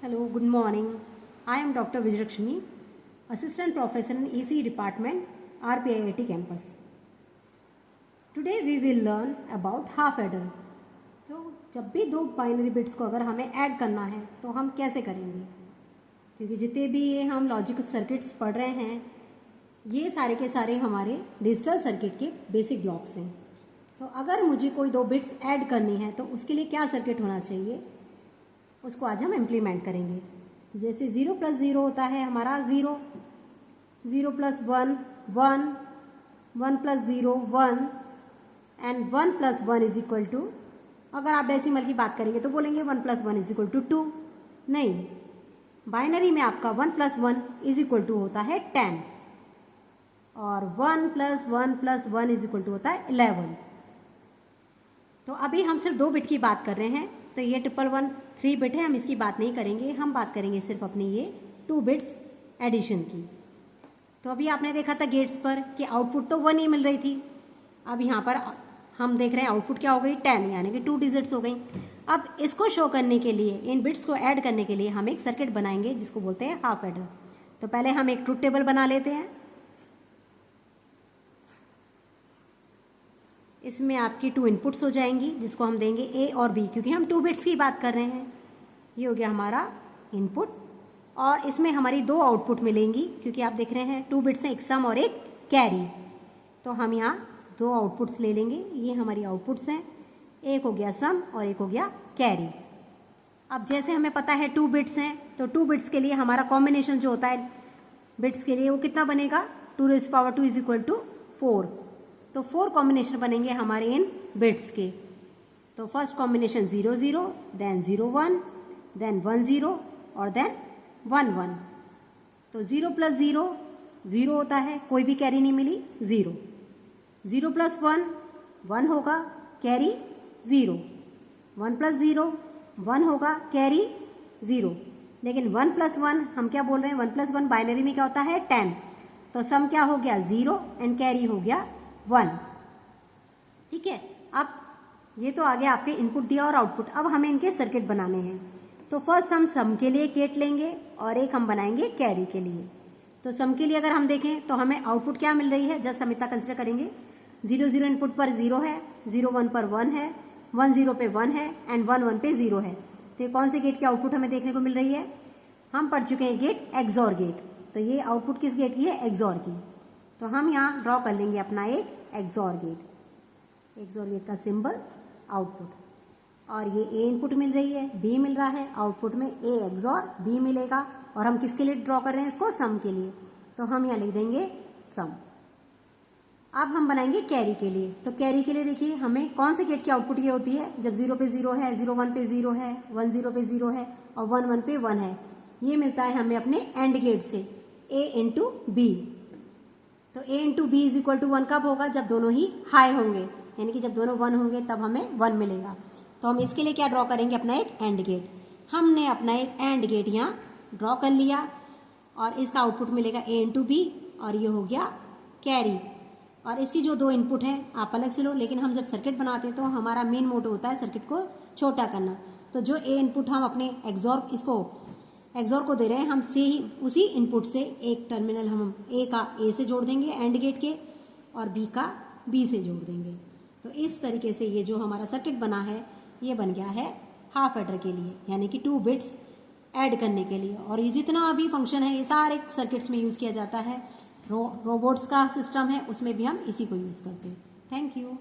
Hello, good morning. I am Dr. Vijayalakshmi, Assistant Professor in ECE Department, RPIIT campus. Today we will learn about half adder. तो जब भी दो binary bits को अगर हमें add करना है तो हम कैसे करेंगे, क्योंकि जितने भी ये हम लॉजिकल सर्किट्स पढ़ रहे हैं ये सारे के सारे हमारे डिजिटल सर्किट के बेसिक ब्लॉक्स हैं। तो अगर मुझे कोई दो बिट्स ऐड करनी है तो उसके लिए क्या सर्किट होना चाहिए, उसको आज हम इम्प्लीमेंट करेंगे। जैसे 0 + 0 होता है हमारा 0, 0 + 1 1, 1 + 0 1 एंड 1 + 1 इज इक्वल टू, अगर आप डेसिमल की बात करेंगे तो बोलेंगे 1 + 1 इज इक्वल टू 2। नहीं, बाइनरी में आपका 1 + 1 इज इक्वल टू होता है 10 और 1 + 1 + 1 इज इक्वल टू होता है 11। तो अभी हम सिर्फ 2 बिट की बात कर रहे हैं, तो ये 111 3 बिट है, हम इसकी बात नहीं करेंगे, हम बात करेंगे सिर्फ अपनी ये 2 बिट्स एडिशन की। तो अभी आपने देखा था गेट्स पर कि आउटपुट तो 1 ही मिल रही थी। अब यहाँ पर हम देख रहे हैं आउटपुट क्या हो गई 10, यानी कि 2 डिजिट्स हो गई। अब इसको शो करने के लिए, इन बिट्स को ऐड करने के लिए हम एक सर्किट बनाएंगे जिसको बोलते हैं हाफ एडर। तो पहले हम एक ट्रुथ टेबल बना लेते हैं। इसमें आपकी 2 इनपुट्स हो जाएंगी जिसको हम देंगे A और B, क्योंकि हम 2 बिट्स की बात कर रहे हैं। ये हो गया हमारा इनपुट और इसमें हमारी 2 आउटपुट मिलेंगी, क्योंकि आप देख रहे हैं 2 बिट्स हैं, एक सम और एक कैरी। तो हम यहाँ 2 आउटपुट्स ले लेंगे, ये हमारी आउटपुट्स हैं, एक हो गया सम और एक हो गया कैरी। अब जैसे हमें पता है 2 बिट्स हैं, तो 2 बिट्स के लिए हमारा कॉम्बिनेशन जो होता है बिट्स के लिए वो कितना बनेगा, 2⁻² इज इक्वल टू 4। तो 4 कॉम्बिनेशन बनेंगे हमारे इन बिट्स के। तो फर्स्ट कॉम्बिनेशन 0 0, देन 0 1, देन 1 0 और देन 1 1। तो 0 + 0 0 होता है, कोई भी कैरी नहीं मिली 0। 0 + 1 1 होगा, कैरी 0। 1 + 0 1 होगा, कैरी 0। लेकिन 1 + 1 हम क्या बोल रहे हैं, 1 + 1 बाइनरी में क्या होता है 10। तो सम क्या हो गया 0 एंड कैरी हो गया 1। ठीक है, अब ये तो आगे आपके इनपुट दिया और आउटपुट। अब हमें इनके सर्किट बनाने हैं। तो फर्स्ट हम सम के लिए गेट लेंगे और एक हम बनाएंगे कैरी के लिए। तो सम के लिए अगर हम देखें तो हमें आउटपुट क्या मिल रही है, जस्ट हम इतना कंसिडर करेंगे। 0 0 इनपुट पर 0 है, 0 1 पर 1 है, 1 0 पे 1 है एंड 1 1 पे 0 है। तो ये कौन से गेट की आउटपुट हमें देखने को मिल रही है, हम पढ़ चुके हैं गेट एक्सॉर गेट। तो ये आउटपुट किस गेट की है, एक्सॉर की। तो हम यहाँ ड्रॉ कर लेंगे अपना एक एक्सॉर गेट। एक्सॉर गेट का सिंबल आउटपुट, और ये ए इनपुट मिल रही है, बी मिल रहा है, आउटपुट में ए एक्सॉर बी मिलेगा। और हम किसके लिए ड्रॉ कर रहे हैं इसको, सम के लिए। तो हम यहाँ लिख देंगे सम। अब हम बनाएंगे कैरी के लिए। तो कैरी के लिए देखिए हमें कौन से गेट की आउटपुट ये होती है, जब 0 पे 0 है, 0 1 पे 0 है, 1 0 पे 0 है और 1 1 पे 1 है। ये मिलता है हमें अपने एंड गेट से, ए इंटू बी। तो a into B is equal to 1 कब होगा, जब दोनों ही हाई होंगे, यानी कि जब दोनों 1 होंगे तब हमें 1 मिलेगा। तो हम इसके लिए क्या ड्रॉ करेंगे, अपना एक एंड गेट। हमने अपना एक एंड गेट यहाँ ड्रॉ कर लिया और इसका आउटपुट मिलेगा a इंटू बी और ये हो गया कैरी। और इसकी जो 2 इनपुट हैं आप अलग से लो, लेकिन हम जब सर्किट बनाते हैं तो हमारा मेन मोटिव होता है सर्किट को छोटा करना। तो जो a इनपुट हम अपने एक्सॉर को दे रहे हैं, हम उसी इनपुट से एक टर्मिनल हम ए का ए से जोड़ देंगे एंड गेट के, और बी का बी से जोड़ देंगे। तो इस तरीके से ये जो हमारा सर्किट बना है ये बन गया है हाफ एडर के लिए, यानी कि 2 बिट्स ऐड करने के लिए। और ये जितना भी फंक्शन है ये सारे सर्किट्स में यूज़ किया जाता है। रोबोट्स का सिस्टम है उसमें भी हम इसी को यूज़ करते हैं। Thank you.